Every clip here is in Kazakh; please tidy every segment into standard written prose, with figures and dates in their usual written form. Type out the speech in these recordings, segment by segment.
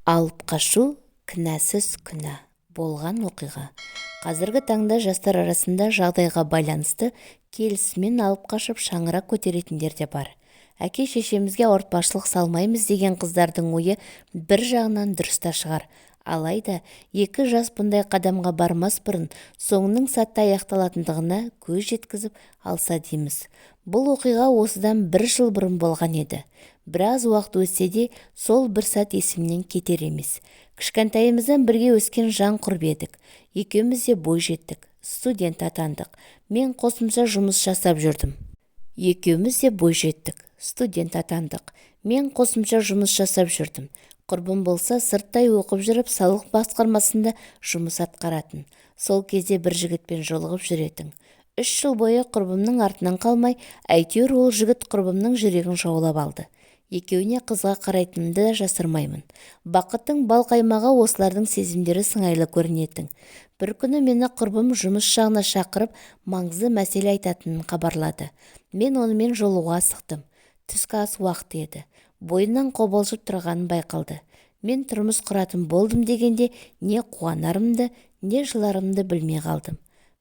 Алып қашу кінәсіз күнә болған оқиға. Қазіргі таңда жастар арасында жағдайға байланысты келісімен алып қашып шаңырақ көтеретіндер де бар. Әке-шешемізге ауыртпашылық салмаймыз деген қыздардың ойы бір жағынан дұрыс та шығар. Алайда екі жас бұндай қадамға бармас бұрын соңының сәтті аяқталатындығына көз жеткізіп алса дейміз. Бұл оқиға осыдан 1 жыл бұрын болған еді. Біраз уақыт өтсе де сол бір сәт есімнен кетер емес. Кішкентайымыздан бірге өскен жан құрбы едік. Екеуміз де бой жеттік, студент атандық. Мен қосымша жұмыс жасап жүрдім. Құрбым болса сырттай оқып жүріп салық басқармасында жұмыс атқаратын. Сол кезде бір жігітпен жолығып жүретін. 3 жыл бойы құрбымның артынан қалмай, әйтеуір ол жігіт құрбымның жүрегін жаулап алды. Екеуіне қызға қарайтынымды да жасырмаймын. Бақыттың балқаймағы осылардың сезімдері сыңайлы көрінетін. Бір күні мені құрбым жұмыс жағына шақырып, маңызды мәселе айтатынын хабарлады. Мен онымен жолығуға асықтым. Түскі ас уақыты еді. Бойынан қобалжып тұрғанын байқалды. Мен тұрмыс құратын болдым дегенде не қуанарымды, не жыларымды білмей қалдым.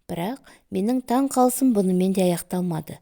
Бірақ менің таң қалысым бұнымен де аяқталмады.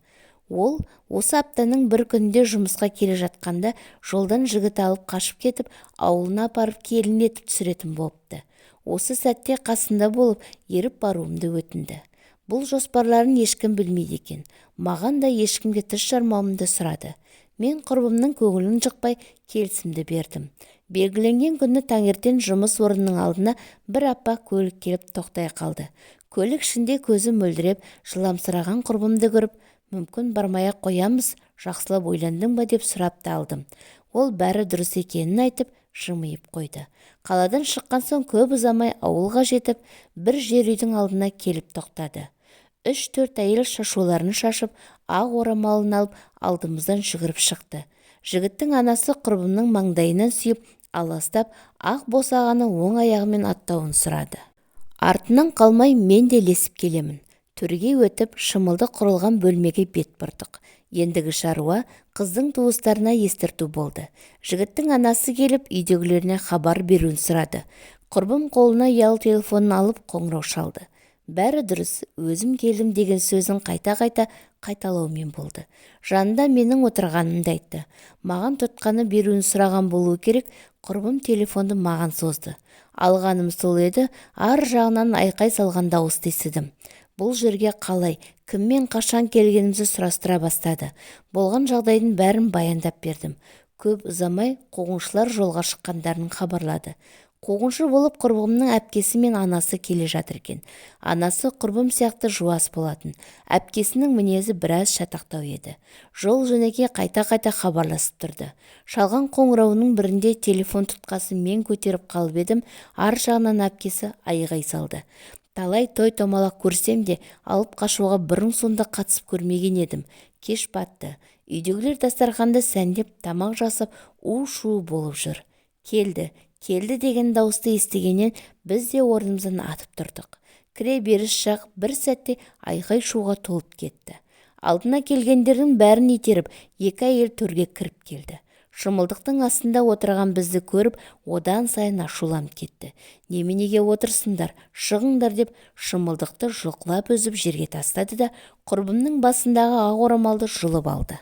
Ол осы аптаның бір күнінде жұмысқа келе жатқанда жолдан жігіт алып қашып кетіп, ауылына апарып келін етіп түсіретін болыпты. Осы сәтте қасында болып, еріп баруымды өтінді. Бұл жоспарларын ешкім білмейді екен. Маған да ешкімге тіс жармауымды сұрады. Мен құрбымның көңілін жықпай келісімді бердім. Белгіленген күні таңертең жұмыс орнының алдына бір аппақ көлік келіп тоқтай қалды. Көлік ішінде көзі мөлдіреп, жыламсыраған құрбымды көріп, мүмкін бармай-ақ қоямыз, жақсылап ойландың ба деп сұрап та алдым. Ол бәрі дұрыс екенін айтып, жымиып қойды. Қаладан шыққан соң көп ұзамай ауылға жетіп, бір жер үйдің алдына келіп тоқтады. 3-4 әйел шашуларын шашып, ақ орамалын алып, алдымыздан жүгіріп шықты. Жігіттің анасы құрбымның маңдайынан сүйіп, аластап, ақ босағаны оң аяғымен аттауын сұрады. Артынан қалмай мен де ілесіп келемін. Төрге өтіп, шымылдық құрылған бөлмеге бет бұрдық. Ендігі шаруа қыздың туыстарына естірту болды. Жігіттің анасы келіп, үйдегілеріне хабар беруін сұрады. Құрбым қолына ұялы телефонын алып қоңырау шалды. Бәрі дұрыс, өзім келдім деген сөзін қайта-қайта қайталаумен болды. Жанында менің отырғанымды айтты. Маған тұтқаны беруін сұраған болуы керек. Құрбым телефонды маған созды. Алғаным сол еді, ар жағынан айқай салған дауысты естідім. Бұл жерге қалай, кіммен қашан келгенімізді сұрастыра бастады. Болған жағдайдың бәрін баяндап бердім. Көп ұзамай қуғыншылар жолға шыққандарын хабарлады. Қуғыншы болып құрбымның әпкесі мен анасы келе жатыр екен. Анасы құрбым сияқты жуас болатын. Әпкесінің мінезі біраз шатақтау еді. Жол жөнекей қайта-қайта хабарласып тұрды. Шалған қоңырауының бірінде телефон тұтқасын мен көтеріп қалып едім, ар жағынан әпкесі айғай салды. Талай той-томалақ көрсем де, алып қашуға бұрын сонда қатысып көрмеген едім. Кеш батты. Үйдегілер дастарханда сәндеп, тамақ жасап, у-шу болып жүр. Келді деген дауысты естігеннен біз де орнымыздан атып тұрдық. Кіре беріс жақ бір сәтте айқай-шуға толып кетті. Алдына келгендердің бәрін итеріп, екі әйел төрге кіріп келді. Шымылдықтың астында отырған бізді көріп, одан сайын ашуланып кетті. Неменеге отырсыңдар, шығыңдар деп шымылдықты жұлқылап үзіп жерге тастады да құрбымның басындағы ақ орамалды жұлып алды.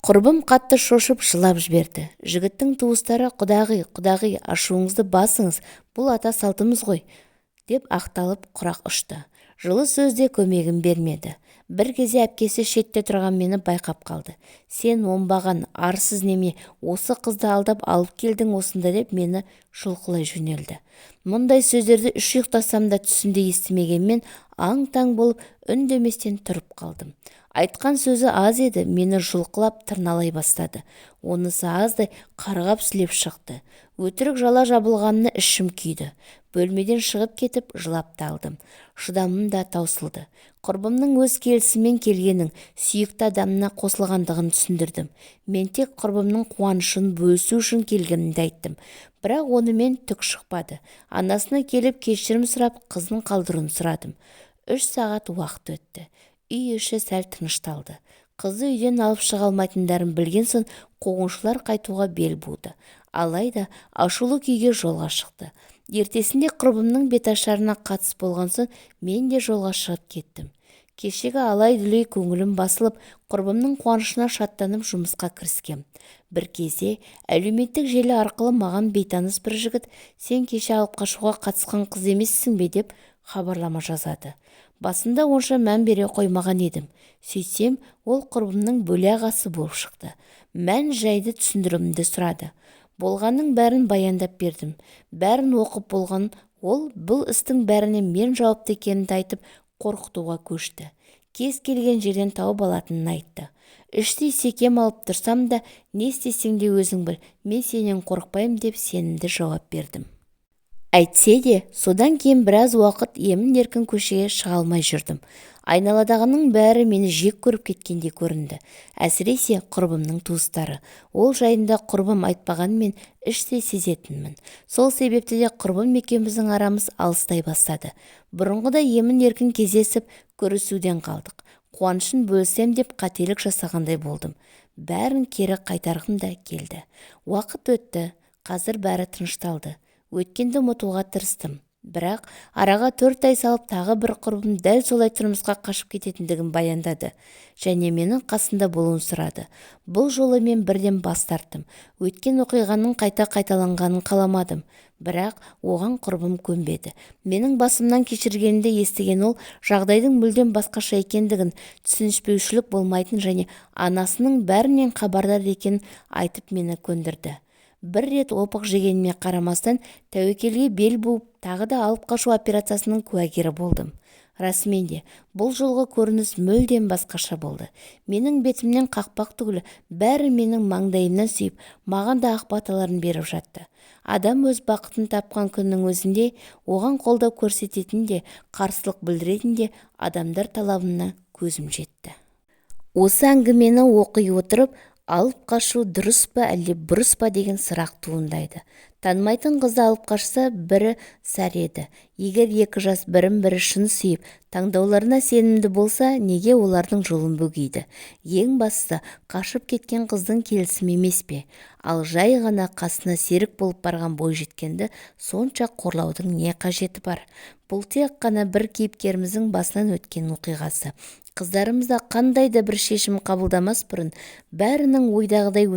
Құрбым қатты шошып жылап жіберді. Жігіттің туыстары құдағи, ашуыңызды басыңыз, бұл ата салтымыз ғой, деп ақталып құрақ ұшты. Жылы сөзде көмегім бермеді. Бір кезде әпкесі шетте тұрған мені байқап қалды. Сен оңбаған, арсыз неме, осы қызды алдап алып келдің осында деп мені жұлқылай жөнелді. Мұндай сөздерді үш ұйықтасам да түсімде естімегенмен аң-таң болып үндеместен тұрып қалдым. Айтқан сөзі аз еді, мені жұлқылап тырналай бастады. Онысы аздай қарғап сілеп шықты. Өтірік жала жабылғанына ішім күйді. Бөлмеден шығып кетіп жылап та алдым. Шыдамым да таусылды. Құрбымның өз келісімен келгенін, сүйікті адамына қосылғандығын түсіндірдім. Мен тек құрбымның қуанышын бөлісу үшін келгенімді айттым. Бірақ онымен түк шықпады. Анасына келіп кешірім сұрап, қызын қалдыруын сұрадым. 3 сағат уақыт өтті. Үй іші сәл тынышталды. Қызды үйден алып шыға алмайтындарын білген соң қуғыншылар қайтуға бел буды. Алайда ашулы күйге жолға шықты. Ертесінде құрбымның беташарына қатыс болған соң мен де жолға шығып кеттім. Кешегі алай-дүлей көңілім басылып, құрбымның қуанышына шаттанып жұмысқа кіріскем. Бір кезде әлеуметтік желі арқылы маған бейтаныс бір жігіт «Сен кеше алып қашуға қатысқан қыз емессің бе?» деп хабарлама жазады. Басында онша мән бере қоймаған едім. Сөйтсем, ол құрбымның бөле ағасы болып шықты. Мән жайды түсіндіруімді сұрады. Болғанның бәрін баяндап бердім. Бәрін оқып болған ол бұл істің бәріне мен жауапты екенімді айтып, қорқытуға көшті. Кез келген жерден тауып алатынын айтты. Іштей секем алып тұрсам да, не істесең де өзің біл, мен сенен қорықпаймын деп сенімді жауап бердім. Әйтсе де, содан кейін біраз уақыт емін-еркін көшеге шыға алмай жүрдім. Айналадағының бәрі мені жек көріп кеткендей көрінді. Әсіресе құрбымның туыстары. Ол жайында құрбым айтпағанмен іштей сезетінмін. Сол себепті де құрбым екеуміздің арамыз алыстай бастады. Бұрынғыда емін-еркін кездесіп, көрісуден қалдық. Қуанышын бөлсем деп қателік жасағандай болдым. Бәрін кері қайтарғым да келді. Уақыт өтті, қазір бәрі тынышталды. Өткенді ұмытуға тырыстым. Бірақ араға 4 ай салып тағы бір құрбым дәл солай тұрмысқа қашып кететіндігін баяндады және менің қасында болуын сұрады. Бұл жолы мен бірден бас тарттым. Өткен оқиғаның қайта қайталанғанын қаламадым. Бірақ оған құрбым көнбеді. Менің басымнан кешіргенімді естіген ол жағдайдың мүлдем басқаша екендігін, түсініспеушілік болмайтын және анасының бәрінен хабардар екенін айтып мені көндірді. Бір рет опық жегеніме қарамастан тәуекелге бел буып, тағы да алып қашу операциясының куәгері болдым. Расымен де, бұл жолғы көрініс мүлдем басқаша болды. Менің бетімнен қақпақ түгілі бәрі менің маңдайымнан сүйіп, маған да ақ баталарын беріп жатты. Адам өз бақытын тапқан күннің өзінде оған қолдау көрсететін де, қарсылық білдіретін де адамдар талабына көзім жетті. Осы әңгімені оқи отырып, алып қашу дұрыс па әлде бұрыс па деген сұрақ туындайды. Танымайтын қызды алып қашса бірі сәр еді. Егер екі жас бірін-бірі шын сүйіп, таңдауларына сенімді болса, неге олардың жолын бөгейді? Ең бастысы, қашып кеткен қыздың келісімі емес пе? Ал жай ғана қасына серік болып барған бойжеткенді сонша қорлаудың не қажеті бар? Бұл тек қана бір кейіпкеріміздің басынан өткен оқиғасы. Қыздарымыз да қандай да бір шешім қабылдамас бұрын бәрінің ойдағыдай